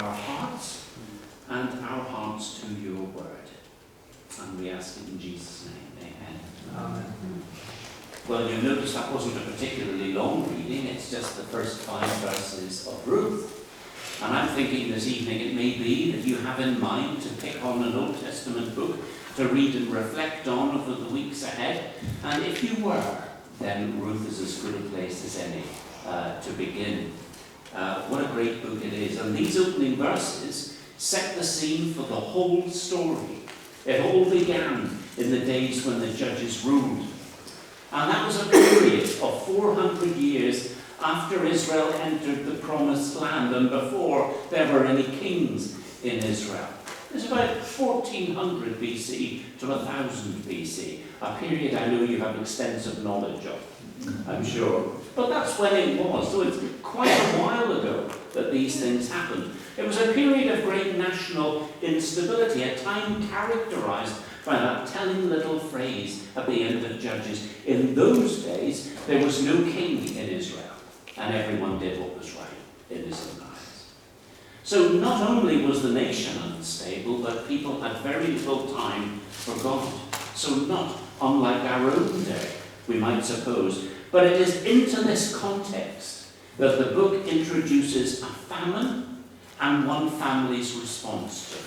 our hearts and our hearts to your word. And we ask it in Jesus' name. Amen. Amen. Well, you'll notice that wasn't a particularly long reading. It's just the first 5 verses of Ruth. And I'm thinking this evening it may be that you have in mind to pick on an Old Testament book to read and reflect on over the weeks ahead. And if you were, then Ruth is as good a place as any to begin. What a great book it is. And these opening verses set the scene for the whole story. It all began in the days when the judges ruled. And that was a period of 400 years after Israel entered the promised land and before there were any kings in Israel. It's about 1400 BC to 1000 BC, a period I know you have extensive knowledge of, I'm sure. But that's when it was, so it's quite a while ago that these things happened. It was a period of great national instability, a time characterized by that telling little phrase at the end of Judges. In those days, there was no king in Israel, and everyone did what was right in his own eyes. So not only was the nation unstable, but people had very little time for God. So not unlike our own day, we might suppose. But it is into this context that the book introduces a famine and one family's response to it.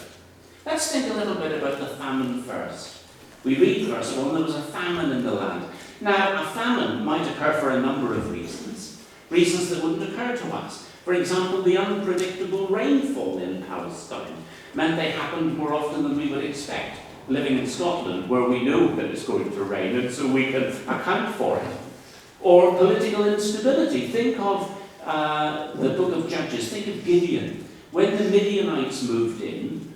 Let's think a little bit about the famine first. We read verse 1, there was a famine in the land. Now, a famine might occur for a number of reasons that wouldn't occur to us. For example, the unpredictable rainfall in Palestine meant they happened more often than we would expect, living in Scotland, where we know that it's going to rain, and so we can account for it. Or political instability. Think of the book of Judges. Think of Gideon. When the Midianites moved in,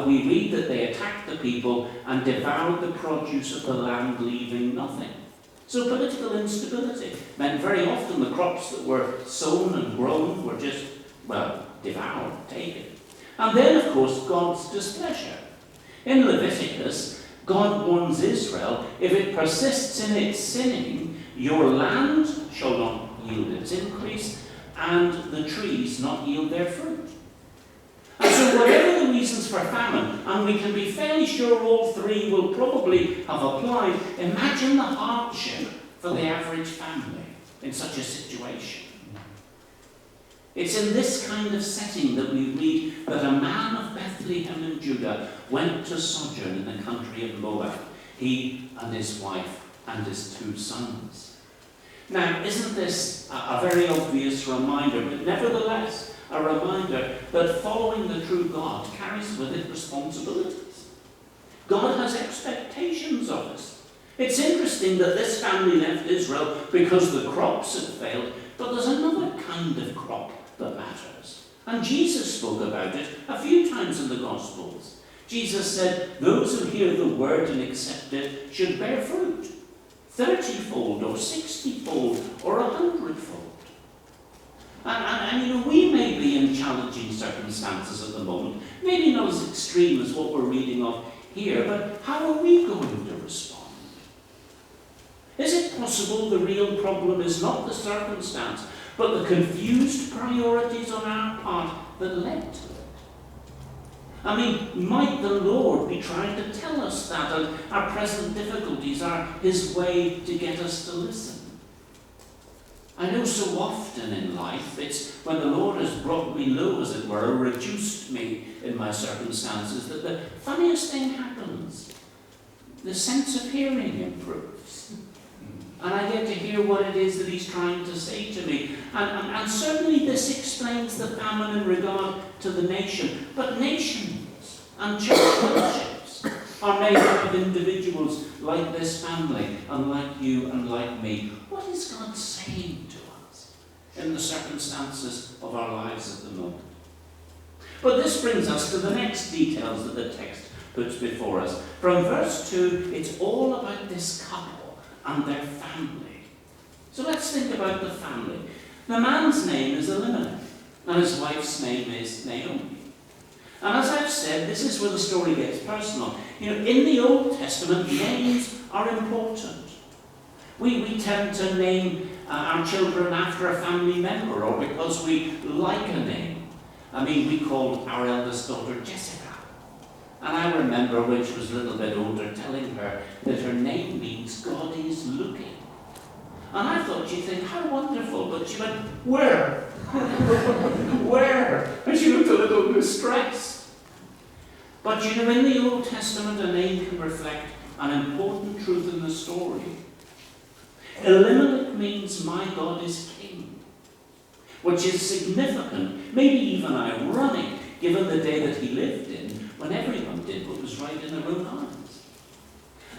we read that they attacked the people and devoured the produce of the land, leaving nothing. So political instability meant very often the crops that were sown and grown were just, devoured, taken. And then, of course, God's displeasure. In Leviticus, God warns Israel, if it persists in its sinning, your land shall not yield its increase, and the trees not yield their fruit. And so whatever the reasons for famine, and we can be fairly sure all three will probably have applied, imagine the hardship for the average family in such a situation. It's in this kind of setting that we read that a man of Bethlehem in Judah went to sojourn in the country of Moab, he and his wife and his 2 sons. Now, isn't this a very obvious reminder, but nevertheless a reminder that following the true God carries with it responsibilities? God has expectations of us. It's interesting that this family left Israel because the crops had failed, but there's another kind of crop that matters. And Jesus spoke about it a few times in the Gospels. Jesus said, those who hear the word and accept it should bear fruit, 30-fold or 60-fold or 100-fold. And we may be in challenging circumstances at the moment, maybe not as extreme as what we're reading of here, but how are we going to respond? Is it possible the real problem is not the circumstance, but the confused priorities on our part that led to it? I mean, might the Lord be trying to tell us that, and our present difficulties are his way to get us to listen? I know so often in life, it's when the Lord has brought me low, as it were, or reduced me in my circumstances, that the funniest thing happens. The sense of hearing improves. And I get to hear what it is that he's trying to say to me. And certainly this explains the famine in regard to the nation. But nations and church fellowships are made up of individuals like this family, and like you and like me. What is God saying to us in the circumstances of our lives at the moment? But this brings us to the next details that the text puts before us. From verse 2, it's all about this couple and their family. So let's think about the family. The man's name is Elimelech, and his wife's name is Naomi. And as I've said, this is where the story gets personal. In the Old Testament, names are important. We tend to name our children after a family member, or because we like a name. I mean, we called our eldest daughter Jessica. And I remember when she was a little bit older telling her that her name means God is looking. And I thought she'd think, how wonderful. But she went, where? Where? And she looked a little distressed. But you know, in the Old Testament, a name can reflect an important truth in the story. Elimelech means my God is king, which is significant, maybe even ironic, given the day that he lived in, when everyone did what was right in their own eyes.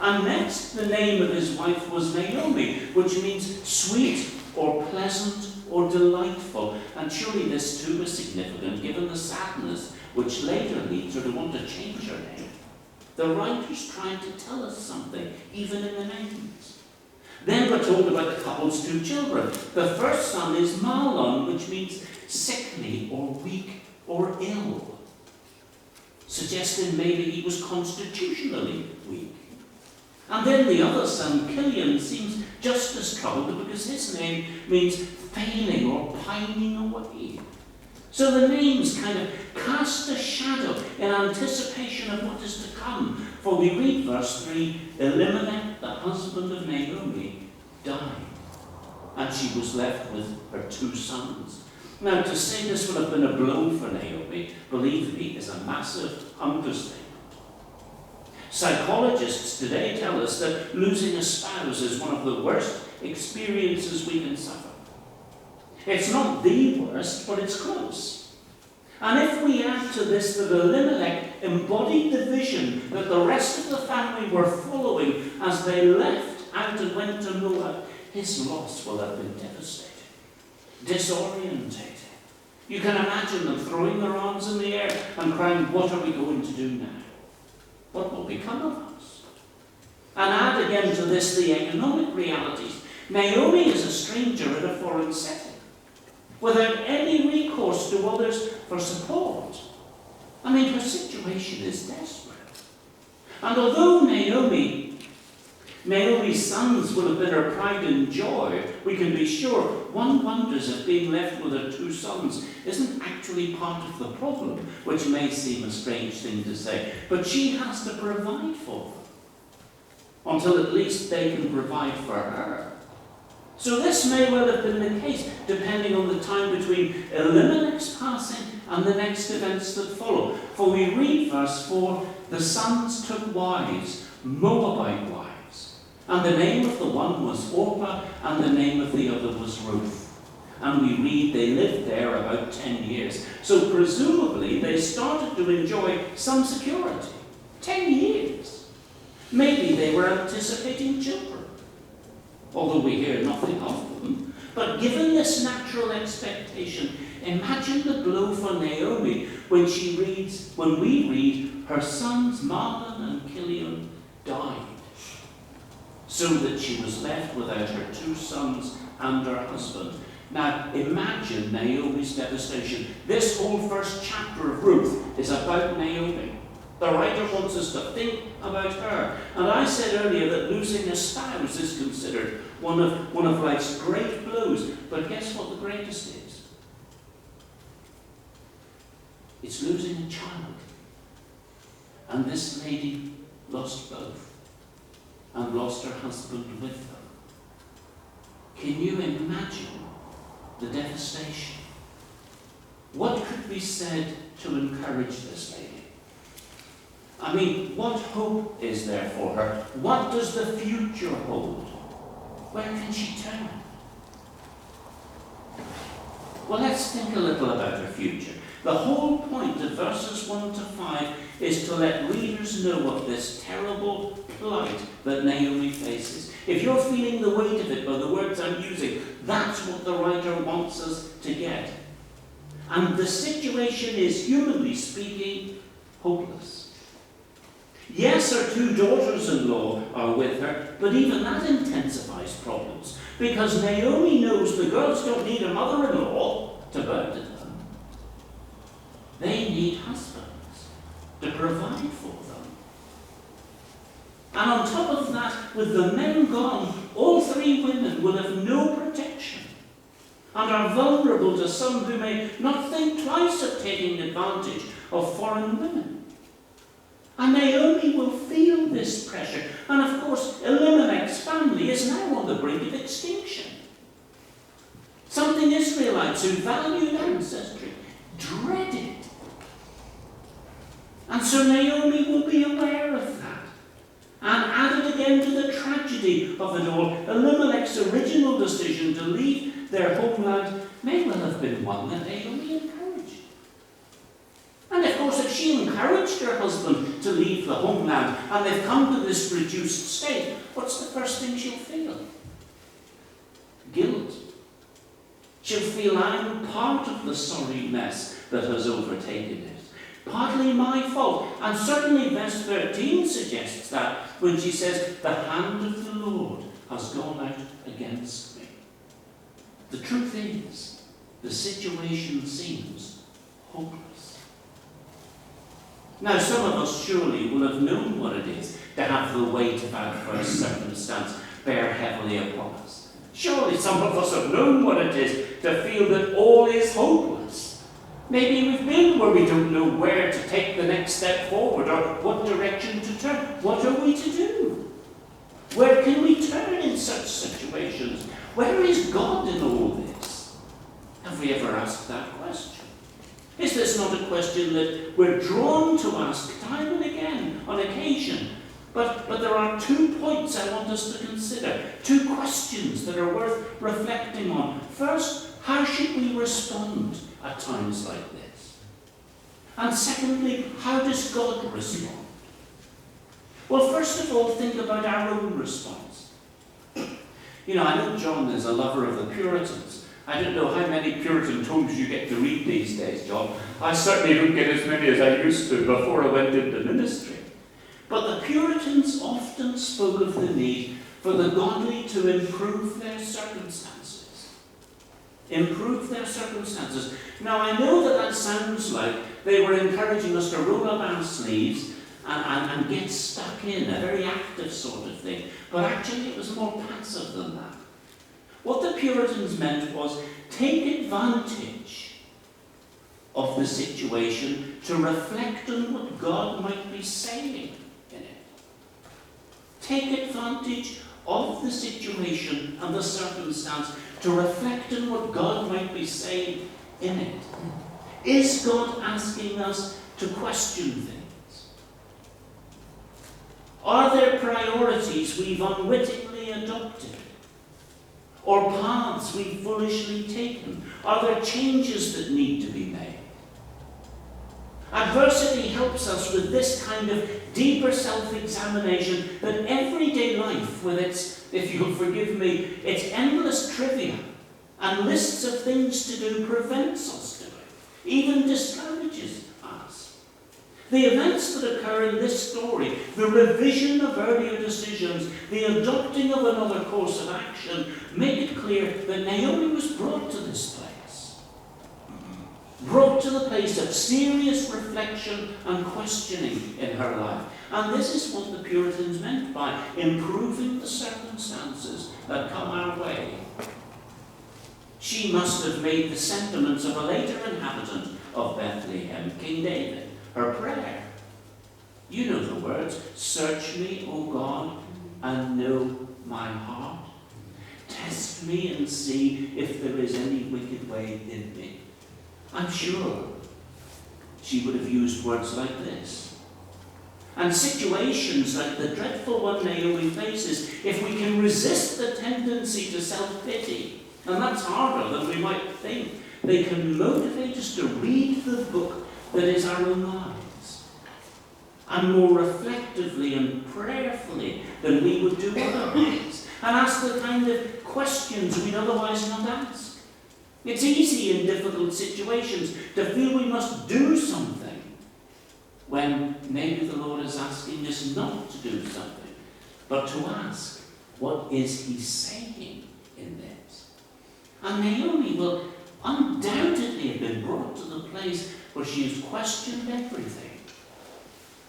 And next, the name of his wife was Naomi, which means sweet or pleasant or delightful. And surely this too was significant, given the sadness which later leads her to want to change her name. The writer's trying to tell us something, even in the names. Then we're told about the couple's two children. The first son is Mahlon, which means sickly or weak or ill, suggesting maybe he was constitutionally weak. And then the other son, Kilian, seems just as troubled because his name means failing or pining away. So the names kind of cast a shadow in anticipation of what is to come. For we read verse 3, Elimelech, the husband of Naomi, died, and she was left with her two sons. Now, to say this would have been a blow for Naomi, believe me, is a massive understatement. Psychologists today tell us that losing a spouse is one of the worst experiences we can suffer. It's not the worst, but it's close. And if we add to this that Elimelech embodied the vision that the rest of the family were following as they left out and went to Moab, his loss will have been devastating, disorientating. You can imagine them throwing their arms in the air and crying, what are we going to do now? What will become of us? And add again to this the economic realities. Naomi is a stranger in a foreign setting, without any recourse to others for support. I mean, her situation is desperate. And although Naomi's sons would have been her pride and joy, we can be sure one wonders if being left with her two sons isn't actually part of the problem, which may seem a strange thing to say. But she has to provide for them, until at least they can provide for her. So this may well have been the case, depending on the time between Elimelech's passing and the next events that follow. For we read verse 4, the sons took wives, Moabite wives, and the name of the one was Orpah, and the name of the other was Ruth. And we read they lived there about 10 years. So presumably they started to enjoy some security. 10 years. Maybe they were anticipating children, although we hear nothing of them. But given this natural expectation, imagine the blow for Naomi when we read, her sons Mahlon and Kilian died, so that she was left without her two sons and her husband. Now, imagine Naomi's devastation. This whole first chapter of Ruth is about Naomi. The writer wants us to think about her. And I said earlier that losing a spouse is considered one of life's great blows. But guess what the greatest is? It's losing a child. And this lady lost both, and lost her husband with them. Can you imagine the devastation? What could be said to encourage this lady? I mean, what hope is there for her? What does the future hold? Where can she turn? Well, let's think a little about her future. The whole point of verses 1 to 5 is to let readers know of this terrible plight that Naomi faces. If you're feeling the weight of it by the words I'm using, that's what the writer wants us to get. And the situation is, humanly speaking, hopeless. Yes, her two daughters-in-law are with her, but even that intensifies problems, because Naomi knows the girls don't need a mother-in-law to burden them. They need husbands to provide for them. And on top of that, with the men gone, all three women will have no protection. and are vulnerable to some who may not think twice of taking advantage of foreign women. And Naomi will feel this pressure. And of course, Elimelech's family is now on the brink of extinction. Something Israelites who valued ancestry dreaded. And so Naomi will be aware of that. And added again to the tragedy of it all, Elimelech's original decision to leave their homeland may well have been one that Naomi encouraged. And of course, if she encouraged her husband to leave the homeland and they've come to this reduced state, what's the first thing she'll feel? Guilt. She'll feel, I'm part of the sorry mess that has overtaken it. Partly my fault. And certainly verse 13 suggests that when she says, the hand of the Lord has gone out against me. The truth is, the situation seems hopeless. Now, some of us surely will have known what it is to have the weight of adverse circumstance bear heavily upon us. Surely some of us have known what it is to feel that all is hopeless. Maybe we've been where we don't know where to take the next step forward or what direction to turn. What are we to do? Where can we turn in such situations? Where is God in all this? Have we ever asked that question? Is this not a question that we're drawn to ask time and again, on occasion? But there are 2 points I want us to consider. 2 questions that are worth reflecting on. First, how should we respond at times like this? And secondly, how does God respond? Well, first of all, think about our own response. You know, I know John is a lover of the Puritans. I don't know how many Puritan tomes you get to read these days, John. I certainly don't get as many as I used to before I went into ministry. But the Puritans often spoke of the need for the godly to improve their circumstances. Improve their circumstances. Now, I know that sounds like they were encouraging us to roll up our sleeves and get stuck in, a very active sort of thing. But actually, it was more passive than that. What the Puritans meant was take advantage of the situation to reflect on what God might be saying in it. Take advantage of the situation and the circumstance to reflect on what God might be saying in it. Is God asking us to question things? Are there priorities we've unwittingly adopted? Or paths we've foolishly taken? Are there changes that need to be made? Adversity helps us with this kind of deeper self-examination that everyday life, with its, if you'll forgive me, its endless trivia and lists of things to do, prevents us doing, even discourages us. The events that occur in this story, the revision of earlier decisions, the adopting of another course of action, make it clear that Naomi was brought to this place. Brought to the place of serious reflection and questioning in her life. And this is what the Puritans meant by improving the circumstances that come our way. She must have made the sentiments of a later inhabitant of Bethlehem, King David, her prayer. You know the words, search me, O God, and know my heart. Test me and see if there is any wicked way in me. I'm sure she would have used words like this. And situations like the dreadful one Naomi faces, if we can resist the tendency to self-pity, and that's harder than we might think, they can motivate us to read the book that is our own lives, and more reflectively and prayerfully than we would do otherwise, and ask the kind of questions we'd otherwise not ask. It's easy in difficult situations to feel we must do something when maybe the Lord is asking us not to do something, but to ask, what is he saying in this? And Naomi will undoubtedly have been brought to the place where she has questioned everything.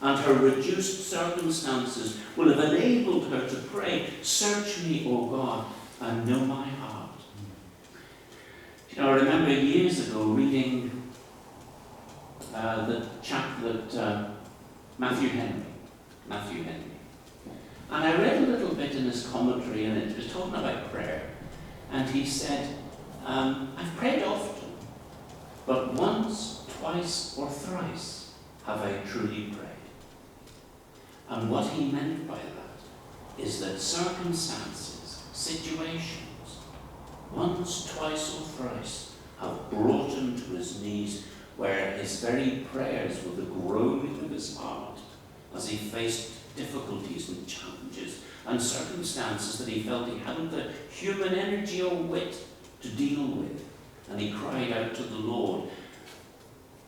And her reduced circumstances will have enabled her to pray, search me, O God, and know my heart. I remember years ago reading the chap that Matthew Henry. And I read a little bit in his commentary, and it was talking about prayer. And he said, I've prayed often, but once, twice, or thrice have I truly prayed. And what he meant by that is that circumstances, situations, once, twice, or thrice have brought him to his knees, where his very prayers were the groaning of his heart as he faced difficulties and challenges and circumstances that he felt he hadn't the human energy or wit to deal with. And he cried out to the Lord,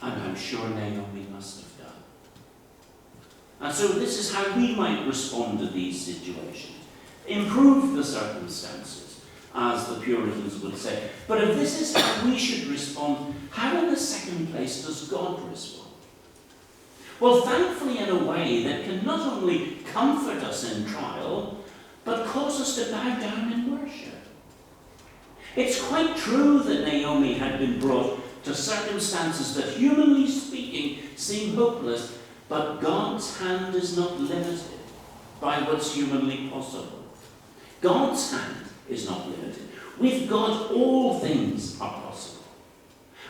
and I'm sure Naomi must have done. And so this is how we might respond to these situations. Improve the circumstances, as the Puritans would say. But if this is how we should respond, how in the second place does God respond? Well, thankfully in a way that can not only comfort us in trial, but cause us to bow down in worship. It's quite true that Naomi had been brought to circumstances that, humanly speaking, seem hopeless, but God's hand is not limited by what's humanly possible. God's hand is not limited. With God, all things are possible.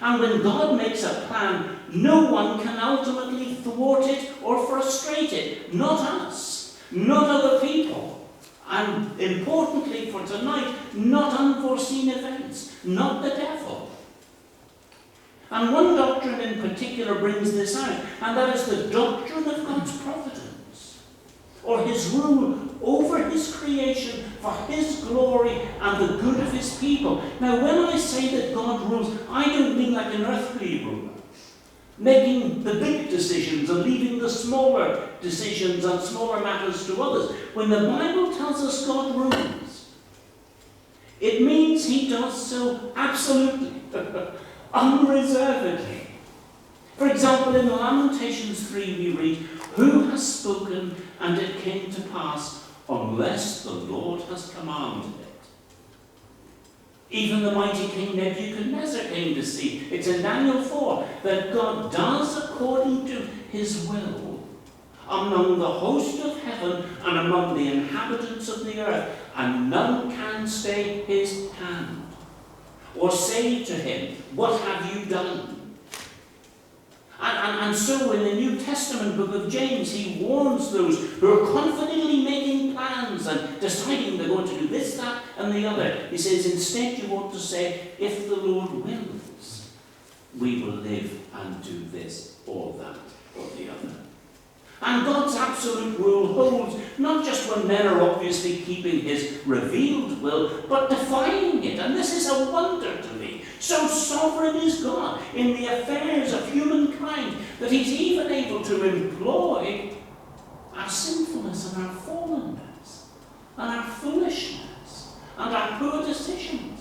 And when God makes a plan, no one can ultimately thwart it or frustrate it. Not us, not other people. And importantly for tonight, not unforeseen events, not the devil. And one doctrine in particular brings this out, and that is the doctrine of God's providence, or his rule over his creation for his glory and the good of his people. Now, when I say that God rules, I don't mean like an earthly ruler, making the big decisions and leaving the smaller decisions and smaller matters to others. When the Bible tells us God rules, it means he does so absolutely, unreservedly. For example, in Lamentations 3 we read, "Who has spoken and it came to pass, unless the Lord has commanded it?" Even the mighty King Nebuchadnezzar came to see, it's in Daniel 4, that God does according to his will among the host of heaven and among the inhabitants of the earth, and none can stay his hand or say to him, "What have you done?" And so in the New Testament book of James, he warns those who are confidently making plans and deciding they're going to do this, that, and the other. He says, instead you ought to say, if the Lord wills, we will live and do this or that or the other. And God's absolute rule holds not just when men are obviously keeping his revealed will, but defying it. And this is a wonder to me. So sovereign is God in the affairs of humankind that he's even able to employ our sinfulness and our fallenness and our foolishness and our poor decisions.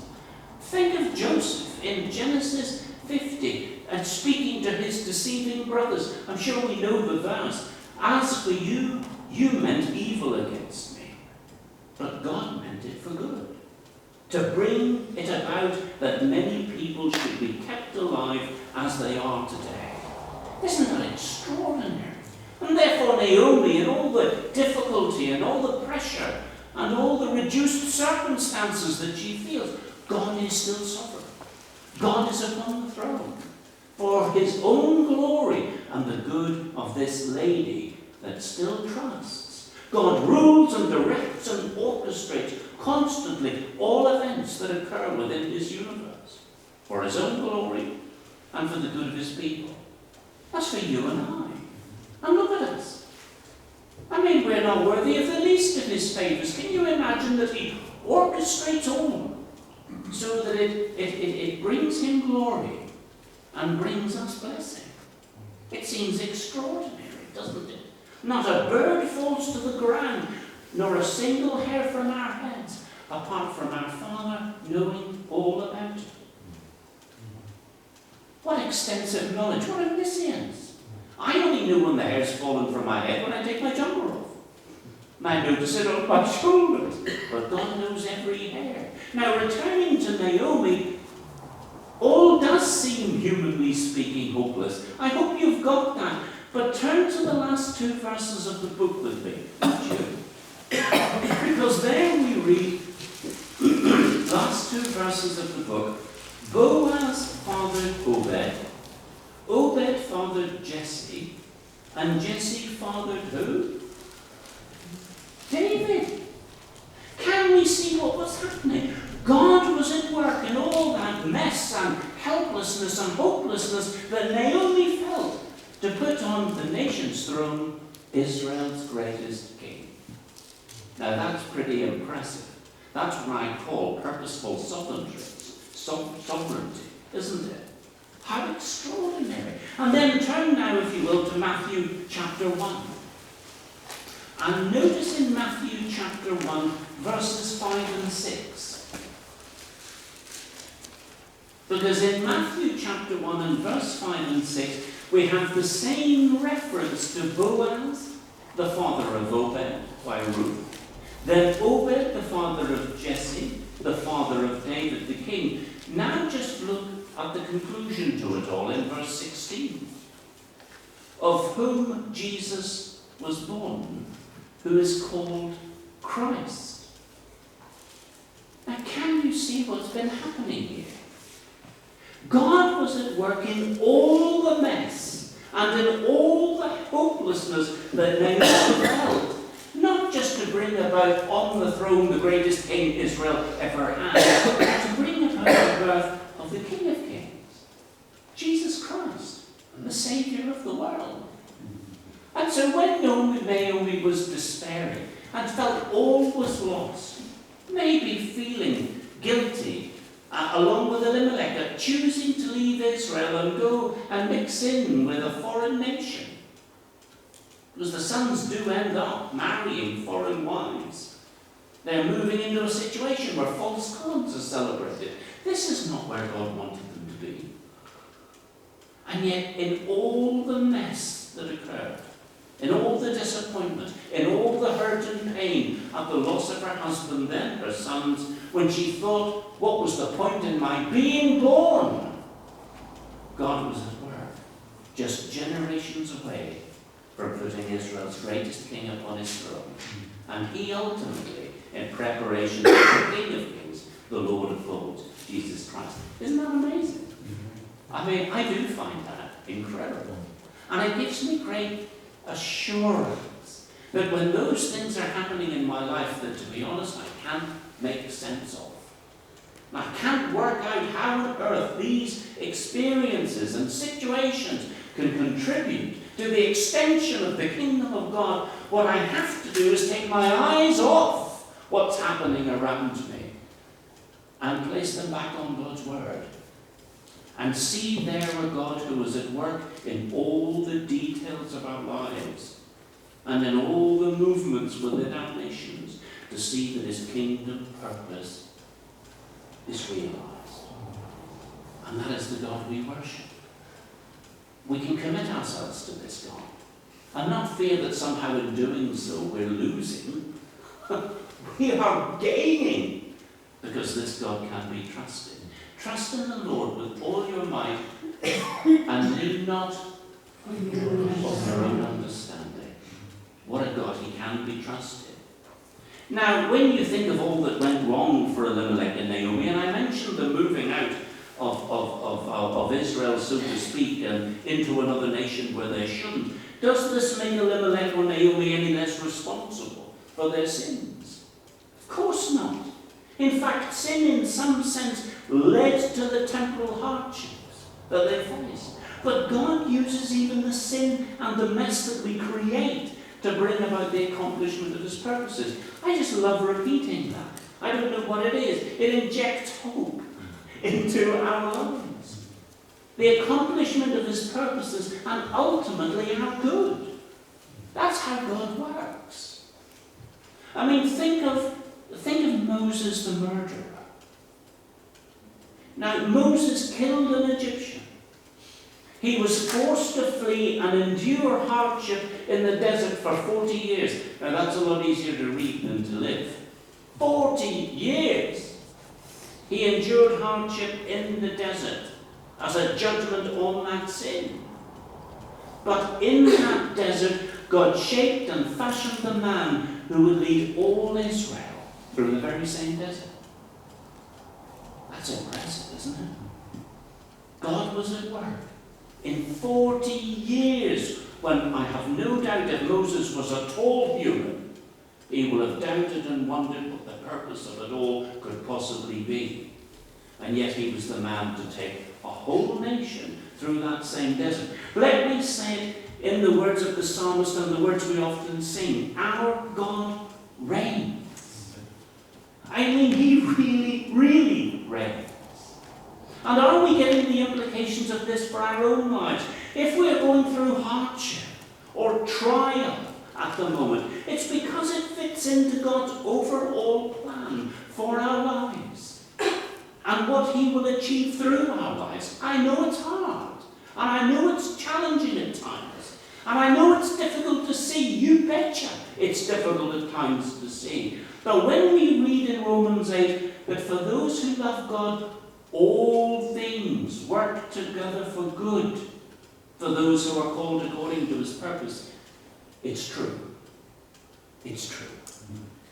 Think of Joseph in Genesis 50 and speaking to his deceiving brothers. I'm sure we know the verse. "As for you, you meant evil against me, but God meant it for good, to bring it about that many people should be kept alive as they are today." Isn't that extraordinary? And therefore Naomi, in all the difficulty and all the pressure and all the reduced circumstances that she feels, God is still sovereign. God is upon the throne for his own glory and the good of this lady that still trusts. God rules and directs and orchestrates constantly all events that occur within his universe for his own glory and for the good of his people. That's for you and I. And look at us. I mean, we're not worthy of the least of his favours. Can you imagine that he orchestrates all so that it brings him glory and brings us blessing? It seems extraordinary, doesn't it? Not a bird falls to the ground, nor a single hair from our heads, apart from our Father knowing all about it. What extensive knowledge, what omniscience. I only know when the hair's fallen from my head when I take my jumper off. And I notice it on my shoulders, but God knows every hair. Now, returning to Naomi, All does seem, humanly speaking, hopeless. I hope you've got that. But turn to the last 2 verses of the book with me, would you? Because there we read, last 2 verses of the book, Boaz fathered Obed, Obed fathered Jesse, and Jesse fathered who? David. Can we see what was happening? God was at work in all that mess and helplessness and hopelessness that Naomi felt to put on the nation's throne Israel's greatest king. Now that's pretty impressive. That's what I call purposeful sovereignty, isn't it? How extraordinary. And then turn now, if you will, to Matthew chapter 1. And notice in Matthew chapter 1, verses 5 and 6. Because in Matthew chapter 1 and verse 5 and 6, we have the same reference to Boaz, the father of Obed, by Ruth. Then Obed, the father of Jesse, the father of David the king. Now just look at the conclusion to it all in verse 16. Of whom Jesus was born, who is called Christ. Now can you see what's been happening here? God was at work in all the mess and in all the hopelessness that Naomi felt. Not just to bring about on the throne the greatest king Israel ever had, but to bring about the birth of the King of Kings, Jesus Christ, the Saviour of the world. And so when Naomi was despairing and felt all was lost, maybe feeling guilty, along with Elimelech, at choosing to leave Israel and go and mix in with a foreign nation. Because the sons do end up marrying foreign wives. They're moving into a situation where false gods are celebrated. This is not where God wanted them to be. And yet, in all the mess that occurred, in all the disappointment, in all the hurt and pain at the loss of her husband, then her sons, when she thought, what was the point in my being born? God was at work, just generations away from putting Israel's greatest king upon his throne. And he ultimately, in preparation for the King of Kings, the Lord of Lords, Jesus Christ. Isn't that amazing? I mean, I do find that incredible. And it gives me great assurance that when those things are happening in my life that, to be honest, I can't make sense of. I can't work out how on earth these experiences and situations can contribute to the extension of the kingdom of God. What I have to do is take my eyes off what's happening around me and place them back on God's word. And see there a God who is at work in all the details of our lives and in all the movements within our nations to see that his kingdom purpose is realized. And that is the God we worship. We can commit ourselves to this God and not fear that somehow in doing so we're losing. We are gaining because this God can be trusted. Trust in the Lord with all your might and lean not on your own understanding. What a God, he can be trusted. Now, when you think of all that went wrong for Elimelech and Naomi, and I mentioned the moving out of Israel, so to speak, and into another nation where they shouldn't, does this make Elimelech or Naomi any less responsible for their sins? Of course not. In fact, sin in some sense led to the temporal hardships that they faced. But God uses even the sin and the mess that we create to bring about the accomplishment of his purposes. I just love repeating that. I don't know what it is. It injects hope into our lives. The accomplishment of his purposes and ultimately our good. That's how God works. I mean, think of Moses the murderer. Now, Moses killed an Egyptian. He was forced to flee and endure hardship in the desert for 40 years. Now, that's a lot easier to read than to live. 40 years! He endured hardship in the desert as a judgment on that sin. But in that desert, God shaped and fashioned the man who would lead all Israel through the very same desert. That's impressive, isn't it? God was at work in 40 years, when I have no doubt if Moses was a tall human, he would have doubted and wondered what the purpose of it all could possibly be. And yet he was the man to take a whole nation through that same desert. Let me say it in the words of the psalmist and the words we often sing: our God reigns. I mean, he really, really reigns. And are we getting the implications of this for our own lives? If we're going through hardship or trial at the moment, it's because it fits into God's overall plan for our lives and what he will achieve through our lives. I know it's hard, and I know it's challenging at times, and I know it's difficult to see. You betcha it's difficult at times to see. But when we read in Romans 8 that for those who love God, all things work together for good, for those who are called according to his purpose, it's true. It's true.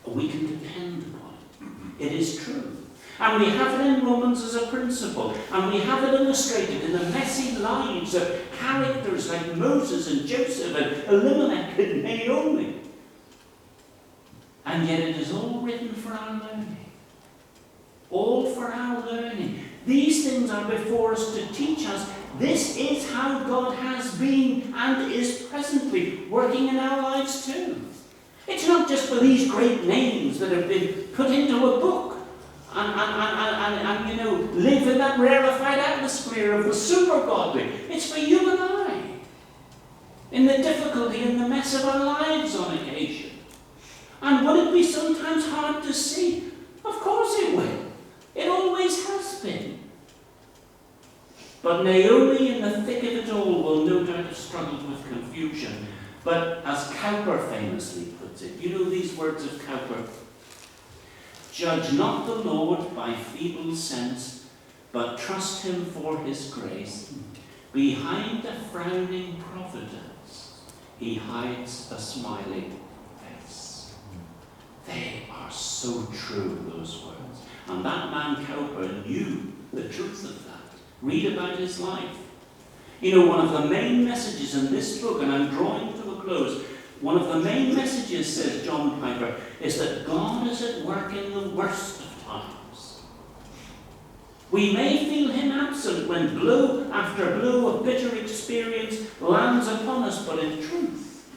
We can depend upon it. It is true. And we have it in Romans as a principle. And we have it illustrated in the messy lives of characters like Moses and Joseph and Elimelech and Naomi. And yet it is all written for our learning. All for our learning. These things are before us to teach us this is how God has been and is presently working in our lives too. It's not just for these great names that have been put into a book and you know, live in that rarefied atmosphere of the super godly. It's for you and I, in the difficulty and the mess of our lives on occasion. And would it be sometimes hard to see? Of course it will. It always has been. But Naomi, in the thick of it all, will no doubt have struggled with confusion. But as Cowper famously puts it, you know these words of Cowper: judge not the Lord by feeble sense, but trust him for his grace. Behind a frowning providence, he hides a smiling face. They are so true, those words. And that man Cowper knew the truth of that. Read about his life. You know, one of the main messages in this book, and I'm drawing to a close, one of the main messages, says John Piper, is that God is at work in the worst of times. We may feel him absent when blow after blow of bitter experience lands upon us, but in truth,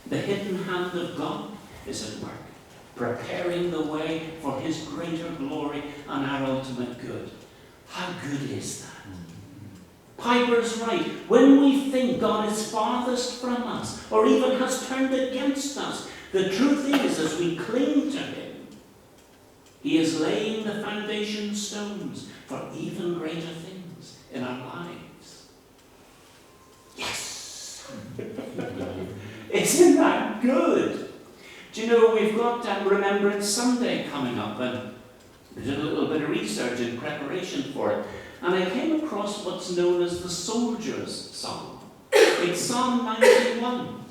the hidden hand of God is at work, preparing the way for his greater glory and our ultimate good. How good is that? Piper's right. When we think God is farthest from us, or even has turned against us, the truth is, as we cling to him, he is laying the foundation stones for even greater things in our lives. Yes! Isn't that good? Do you know, we've got Remembrance Sunday coming up, and I did a little bit of research in preparation for it, and I came across what's known as the Soldier's Psalm. It's Psalm 91.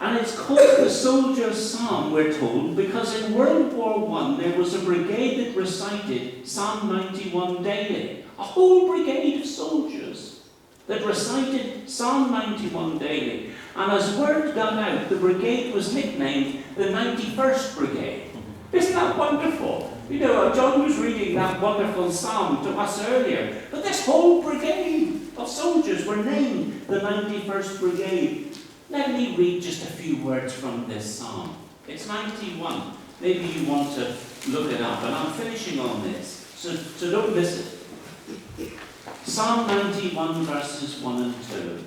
And it's called the Soldier's Psalm, we're told, because in World War I there was a brigade that recited Psalm 91 daily. A whole brigade of soldiers that recited Psalm 91 daily. And as word got out, the brigade was nicknamed the 91st Brigade. Isn't that wonderful? You know, John was reading that wonderful psalm to us earlier, but this whole brigade of soldiers were named the 91st Brigade. Let me read just a few words from this psalm. It's 91. Maybe you want to look it up, and I'm finishing on this, so don't miss it. Psalm 91, verses 1 and 2.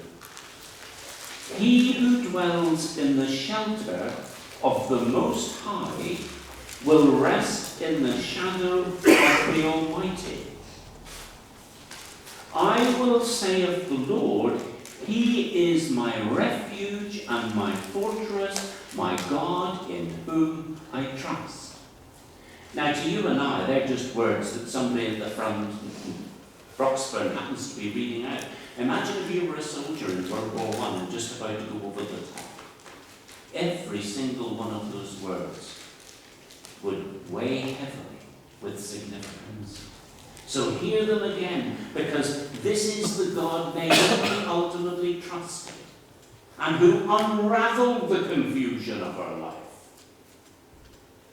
He who dwells in the shelter of the Most High will rest in the shadow of the Almighty. I will say of the Lord, he is my refuge and my fortress, my God in whom I trust. Now, to you and I, they're just words that somebody at the front Broxburn happens to be reading out. Imagine if you were a soldier in World War I and just about to go over the top. Every single one of those words would weigh heavily with significance. So hear them again, because this is the God may we ultimately trusted, and who unravelled the confusion of our life.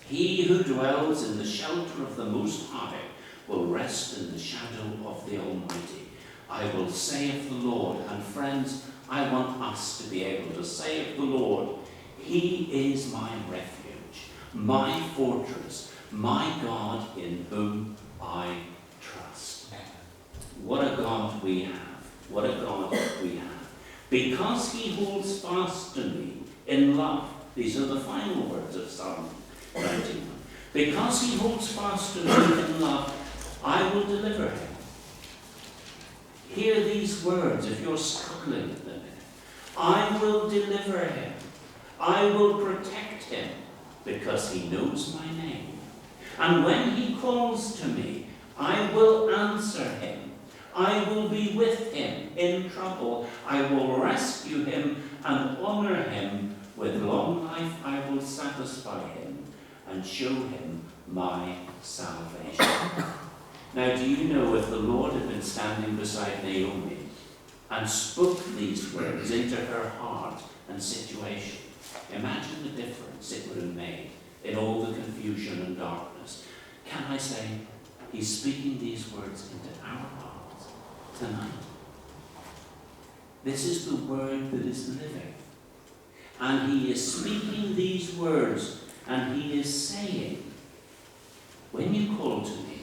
He who dwells in the shelter of the Most High will rest in the shadow of the Almighty. I will say of the Lord, and friends, I want us to be able to say of the Lord, He is my refuge, my fortress, my God in whom I trust. What a God we have. What a God we have. Because He holds fast to me in love. These are the final words of Psalm 91. Because He holds fast to me in love, I will deliver Him. Hear these words if you're struggling with them. I will deliver Him. I will protect Him because He knows my name. And when He calls to me, I will answer Him. I will be with Him in trouble. I will rescue Him and honor Him. With long life I will satisfy Him and show Him my salvation. Now, do you know, if the Lord had been standing beside Naomi and spoke these words into her heart and situation, imagine the difference it would have made in all the confusion and darkness. Can I say, He's speaking these words into our hearts tonight. This is the word that is living. And He is speaking these words, and He is saying, when you call to me,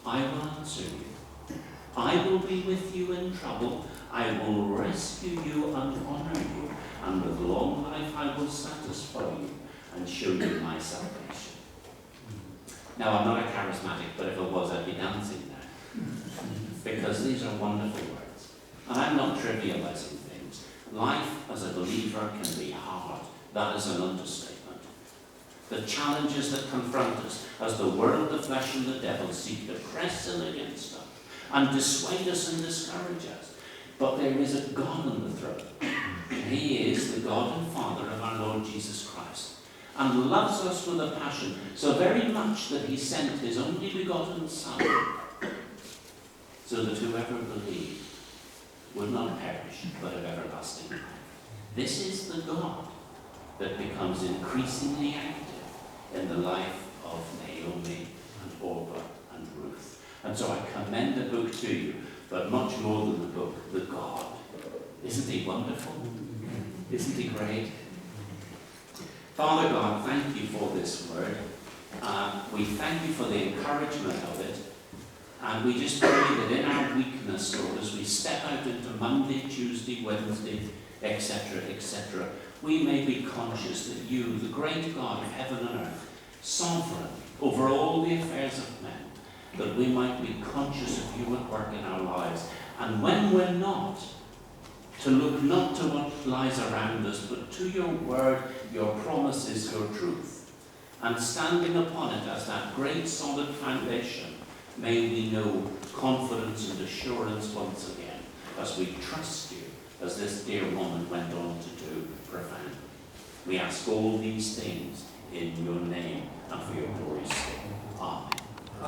I will answer you. I will be with you in trouble. I will rescue you and honor you. And with long life I will satisfy you and show you my salvation. Now, I'm not a charismatic, but if I was, I'd be dancing there. Because these are wonderful words. And I'm not trivializing things. Life as a believer can be hard. That is an understatement. The challenges that confront us as the world, the flesh, and the devil seek to press in against us and dissuade us and discourage us. But there is a God on the throne. He is the God and Father of our Lord Jesus Christ, and loves us with a passion so very much that He sent His only begotten Son, so that whoever believed would not perish but have everlasting life. This is the God that becomes increasingly active in the life of Naomi and Orpah and Ruth. And so I commend the book to you, but much more than the book, the God. Isn't He wonderful? Isn't He great? Father God, thank you for this word. We thank you for the encouragement of it. And we just pray that in our weakness, Lord, as we step out into Monday, Tuesday, Wednesday, etc., etc., we may be conscious that you, the great God of heaven and earth, sovereign over all the affairs of men, that we might be conscious of you at work in our lives. And when we're not, to look not to what lies around us, but to your word, your promises, your truth. And standing upon it as that great solid foundation, may we know confidence and assurance once again, as we trust you, as this dear woman went on to do profoundly. We ask all these things in your name and for your glory's sake. Amen.